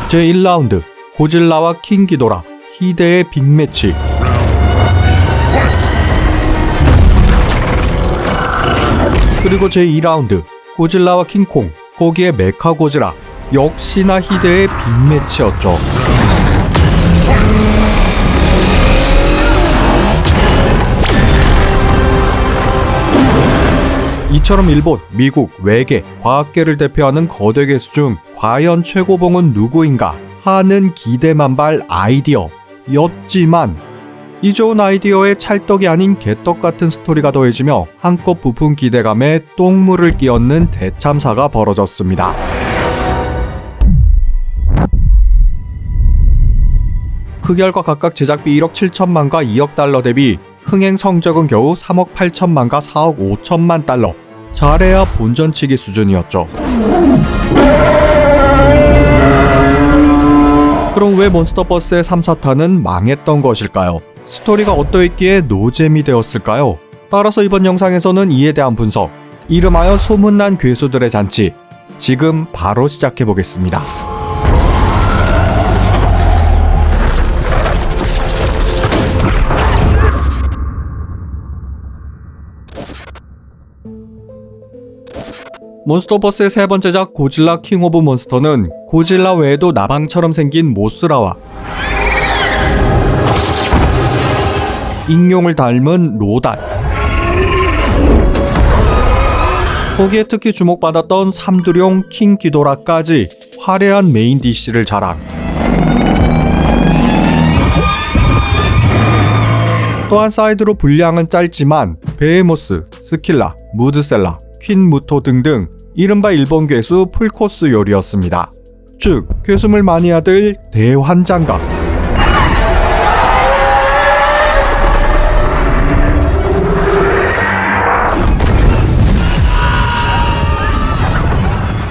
제1라운드 고질라와 킹 기도라 히데의 빅매치. 그리고 제2라운드 고질라와 킹콩, 거기에 메카 고지라, 역시나 히데의 빅매치였죠. 이처럼 일본, 미국, 외계, 과학계를 대표하는 거대 괴수 중 과연 최고봉은 누구인가 하는 기대만발 아이디어였지만, 이 좋은 아이디어에 찰떡이 아닌 개떡 같은 스토리가 더해지며 한껏 부푼 기대감에 똥물을 끼얹는 대참사가 벌어졌습니다. 그 결과 각각 제작비 1억 7천만과 2억 달러 대비 흥행 성적은 겨우 3억 8천만과 4억 5천만 달러. 잘해야 본전치기 수준이었죠. 그럼 왜 몬스터버스의 3, 4탄은 망했던 것일까요? 스토리가 어떠했기에 노잼이 되었을까요? 따라서 이번 영상에서는 이에 대한 분석, 이름하여 소문난 괴수들의 잔치, 지금 바로 시작해보겠습니다. 몬스터버스의 세 번째작 고질라 킹 오브 몬스터는 고질라 외에도 나방처럼 생긴 모스라와 익룡을 닮은 로단, 거기에 특히 주목받았던 삼두룡 킹 기도라까지 화려한 메인 DC를 자랑. 또한 사이드로 분량은 짧지만 베헤모스, 스킬라, 무드셀라, 퀸 무토 등등 이른바 일본 괴수 풀코스 요리였습니다. 즉, 괴수물 마니아들 대환장각.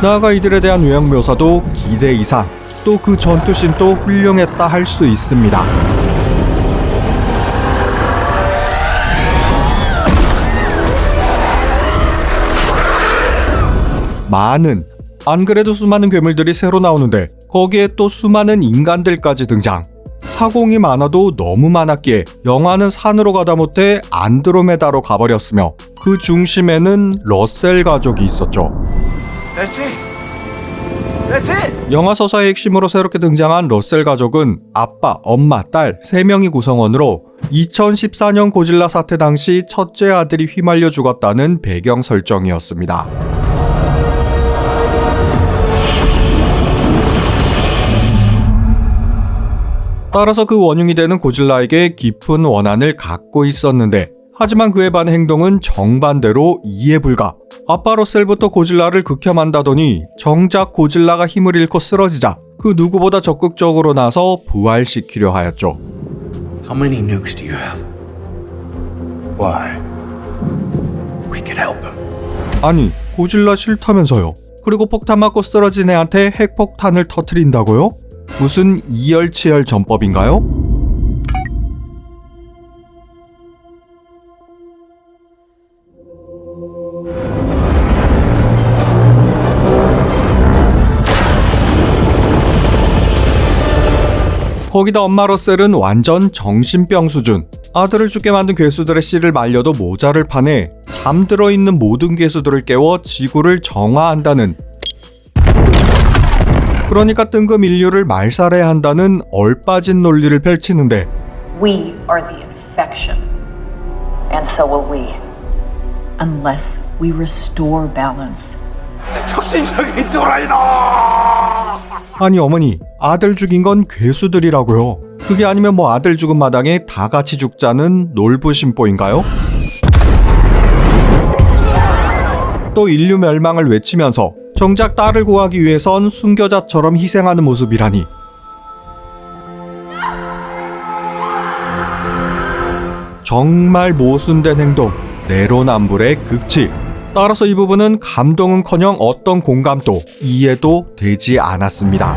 나아가 이들에 대한 외형 묘사도 기대 이상, 또 그 전투신도 훌륭했다 할 수 있습니다. 안 그래도 수많은 괴물들이 새로 나오는데 거기에 또 수많은 인간들까지 등장. 사공이 많아도 너무 많았기에 영화는 산으로 가다 못해 안드로메다로 가버렸으며, 그 중심에는 러셀 가족이 있었죠. 영화 서사의 핵심으로 새롭게 등장한 러셀 가족은 아빠, 엄마, 딸 3명이 구성원으로 2014년 고질라 사태 당시 첫째 아들이 휘말려 죽었다는 배경 설정이었습니다. 따라서 그 원흉이 되는 고질라에게 깊은 원한을 갖고 있었는데, 하지만 그에 반해 행동은 정반대로 이해 불가. 아빠 러셀부터 고질라를 극혐한다더니 정작 고질라가 힘을 잃고 쓰러지자 그 누구보다 적극적으로 나서 부활시키려 하였죠. How many nukes do you have? Why? We can help him. 아니, 고질라 싫다면서요. 그리고 폭탄 맞고 쓰러진 애한테 핵폭탄을 터뜨린다고요? 무슨 이열치열 전법인가요? 거기다 엄마 러셀은 완전 정신병 수준. 아들을 죽게 만든 괴수들의 씨를 말려도 모자를 파내 잠들어 있는 모든 괴수들을 깨워 지구를 정화한다는, 그러니까 뜬금 인류를 말살해야 한다는 얼빠진 논리를 펼치는데, We are the infection, and so will we, unless we restore balance. 혁신적인 또라이다! 아니 어머니, 아들 죽인 건 괴수들이라고요. 그게 아니면 뭐 아들 죽은 마당에 다 같이 죽자는 놀부심보인가요? 또 인류 멸망을 외치면서 정작 딸을 구하기 위해선 순교자처럼 희생하는 모습이라니. 정말 모순된 행동, 내로남불의 극치. 따라서 이 부분은 감동은커녕 어떤 공감도, 이해도 되지 않았습니다.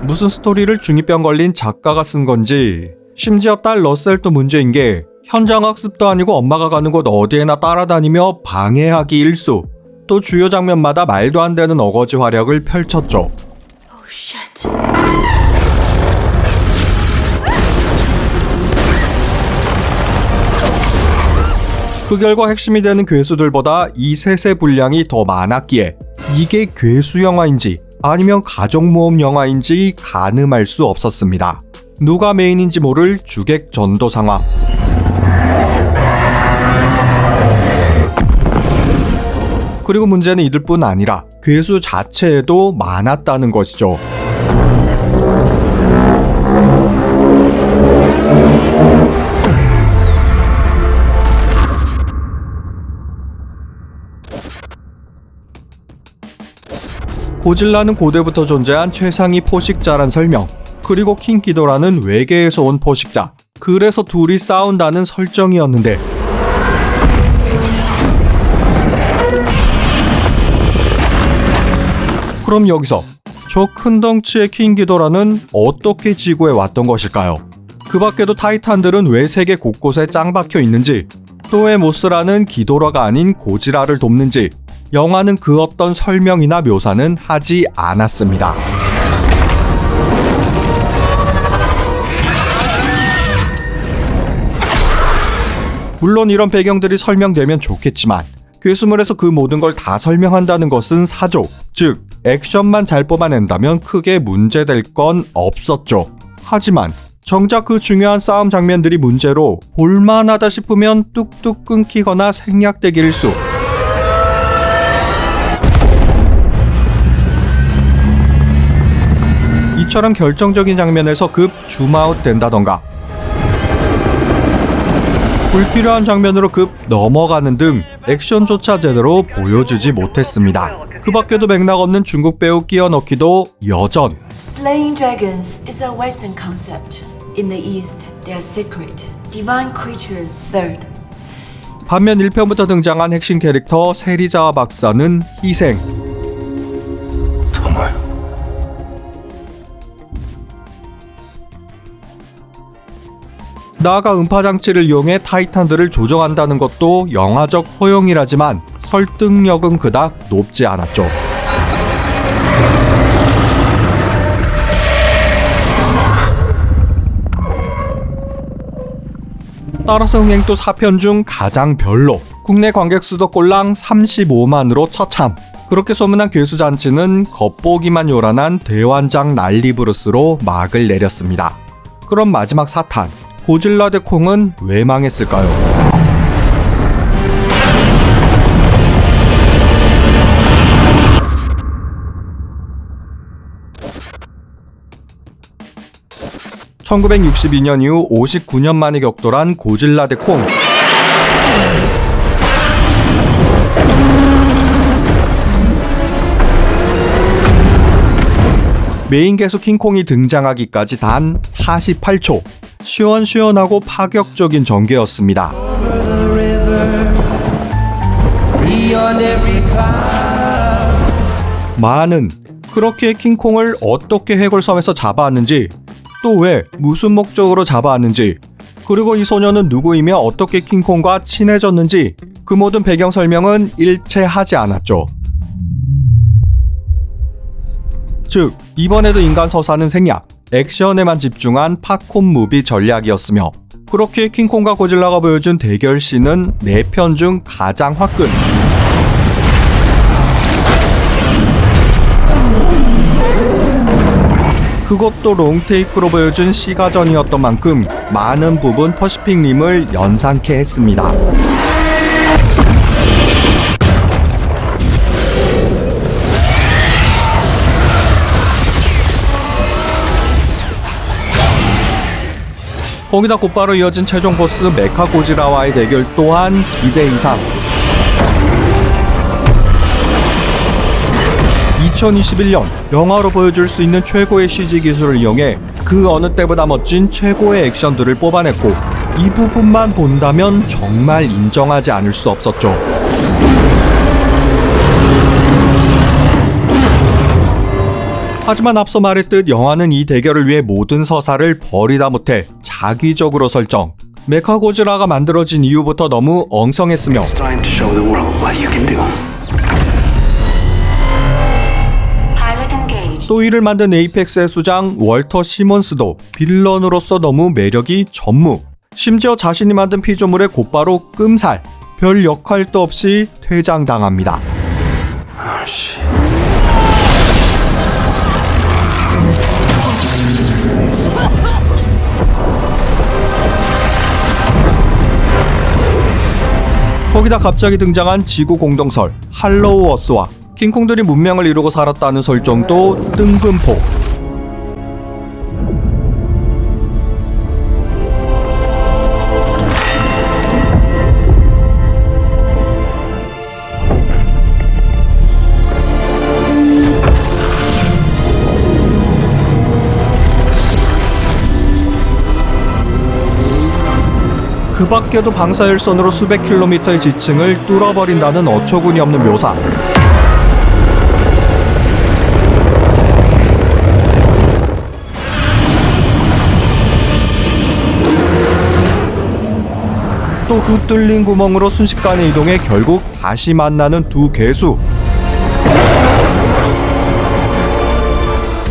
무슨 스토리를 중2병 걸린 작가가 쓴 건지, 심지어 딸 러셀도 문제인 게 현장 학습도 아니고 엄마가 가는 곳 어디에나 따라다니며 방해하기 일수. 또 주요 장면마다 말도 안 되는 어거지 활약을 펼쳤죠. Oh shit. 그 결과 핵심이 되는 괴수들보다 이 셋의 분량이 더 많았기에 이게 괴수 영화인지 아니면 가족모험 영화인지 가늠할 수 없었습니다. 누가 메인인지 모를 주객 전도 상황. 그리고 문제는 이들뿐 아니라 괴수 자체에도 많았다는 것이죠. 고질라는 고대부터 존재한 최상위 포식자란 설명, 그리고 킹기도라는 외계에서 온 포식자, 그래서 둘이 싸운다는 설정이었는데 그럼 여기서 저 큰 덩치의 킹기도라는 어떻게 지구에 왔던 것일까요? 그 밖에도 타이탄들은 왜 세계 곳곳에 짱 박혀 있는지, 또 왜 모스라는 기도라가 아닌 고지라를 돕는지 영화는 그 어떤 설명이나 묘사는 하지 않았습니다. 물론 이런 배경들이 설명되면 좋겠지만 괴수물에서 그 모든 걸 다 설명한다는 것은 사족, 즉 액션만 잘 뽑아낸다면 크게 문제될 건 없었죠. 하지만 정작 그 중요한 싸움 장면들이 문제로 볼만하다 싶으면 뚝뚝 끊기거나 생략되기 일수. 이처럼 결정적인 장면에서 급 줌아웃 된다던가 불필요한 장면으로 급 넘어가는 등 액션조차 제대로 보여주지 못했습니다. 그 밖에도 맥락 없는 중국 배우 끼워 넣기도 여전. Slaying dragons is a Western concept. In the East, they are sacred. Divine creatures third. 반면 1편부터 등장한 핵심 캐릭터 세리자와 박사는 희생. 정말. 나아가 음파장치를 이용해 타이탄들을 조정한다는 것도 영화적 허용이라지만 설득력은 그닥 높지 않았죠. 따라서 흥행도 4편 중 가장 별로, 국내 관객 수도 꼴랑 35만으로 처참. 그렇게 소문난 괴수잔치는 겉보기만 요란한 대환장 난리브루스로 막을 내렸습니다. 그럼 마지막 사탄, 고질라 대 콩은 왜 망했을까요? (1962년) 이후 59년 만에 격돌한 고질라 대 콩. 메인 괴수 킹콩이 등장하기까지 단 48초. 시원시원하고 파격적인 전개였습니다. 많은 그렇게 킹콩을 어떻게 해골섬에서 잡아왔는지, 또 왜 무슨 목적으로 잡아왔는지, 그리고 이 소녀는 누구이며 어떻게 킹콩과 친해졌는지 그 모든 배경 설명은 일체 하지 않았죠. 즉 이번에도 인간 서사는 생략, 액션에만 집중한 팝콘 무비 전략이었으며, 그렇게 킹콩과 고질라가 보여준 대결씬은 4편 중 가장 화끈. 그것도 롱테이크로 보여준 시가전이었던 만큼 많은 부분 퍼시픽 림을 연상케 했습니다. 거기다 곧바로 이어진 최종 보스 메카 고지라와의 대결 또한 기대 이상. 2021년 영화로 보여줄 수 있는 최고의 CG 기술을 이용해 그 어느 때보다 멋진 최고의 액션들을 뽑아냈고, 이 부분만 본다면 정말 인정하지 않을 수 없었죠. 하지만 앞서 말했듯 영화는 이 대결을 위해 모든 서사를 버리다 못해 자기적으로 설정, 메카고지라가 만들어진 이후부터 너무 엉성했으며 It's time to show the world what you can do. Pilot engaged. 또 이를 만든 에이펙스의 수장 월터 시몬스도 빌런으로서 너무 매력이 전무. 심지어 자신이 만든 피조물에 곧바로 끔살. 별 역할도 없이 퇴장당합니다. Oh, shit. 거기다 갑자기 등장한 지구 공동설 할로우 어스와 킹콩들이 문명을 이루고 살았다는 설정도 뜬금포. 그 밖에도 방사일선으로 수백 킬로미터의 지층을 뚫어버린다는 어처구니 없는 묘사. 또 그 뚫린 구멍으로 순식간에 이동해 결국 다시 만나는 두 괴수.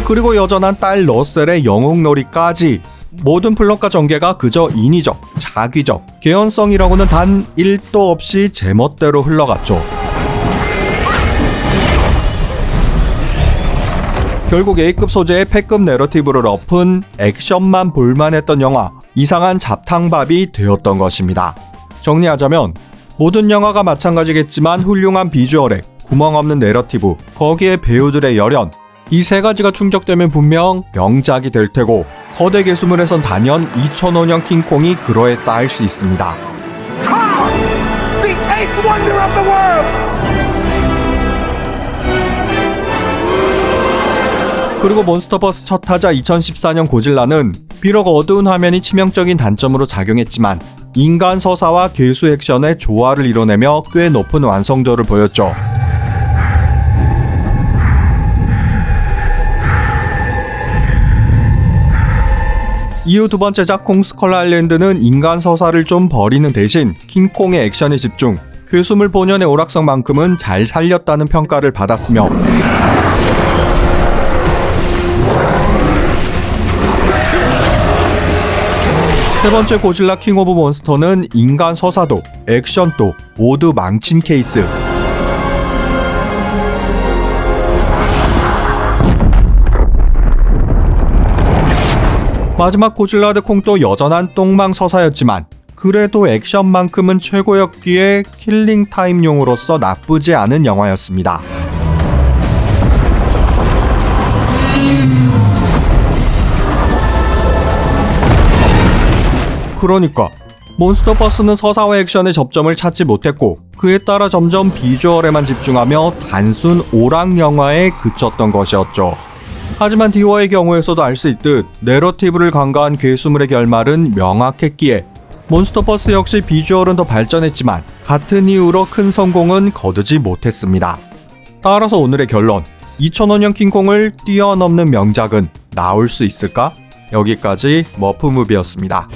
그리고 여전한 딸 러셀의 영웅놀이까지. 모든 플롯과 전개가 그저 인위적, 자기적, 개연성이라고는 단 1도 없이 제멋대로 흘러갔죠. 결국 A급 소재의 패급 내러티브를 엎은 액션만 볼만했던 영화, 이상한 잡탕밥이 되었던 것입니다. 정리하자면 모든 영화가 마찬가지겠지만 훌륭한 비주얼에 구멍 없는 내러티브, 거기에 배우들의 열연, 이 세 가지가 충족되면 분명 명작이 될 테고 거대 괴수물에선 단연 2005년 킹콩이 그러했다 할 수 있습니다. The eighth wonder of the world! 그리고 몬스터버스 첫 타자 2014년 고질라는 비록 어두운 화면이 치명적인 단점으로 작용했지만 인간 서사와 괴수 액션의 조화를 이뤄내며 꽤 높은 완성도를 보였죠. 이후 두 번째작 콩 스컬 아일랜드는 인간 서사를 좀 버리는 대신 킹콩의 액션에 집중, 괴수물 본연의 오락성만큼은 잘 살렸다는 평가를 받았으며 세 번째 고질라 킹 오브 몬스터는 인간 서사도 액션도 모두 망친 케이스. 마지막 고질라 대 콩도 여전한 똥망 서사였지만 그래도 액션만큼은 최고였기에 킬링타임용으로서 나쁘지 않은 영화였습니다. 그러니까 몬스터버스는 서사와 액션의 접점을 찾지 못했고 그에 따라 점점 비주얼에만 집중하며 단순 오락 영화에 그쳤던 것이었죠. 하지만 디워의 경우에서도 알 수 있듯 내러티브를 간과한 괴수물의 결말은 명확했기에 몬스터버스 역시 비주얼은 더 발전했지만 같은 이유로 큰 성공은 거두지 못했습니다. 따라서 오늘의 결론, 2005년 킹콩을 뛰어넘는 명작은 나올 수 있을까? 여기까지 머프무비였습니다.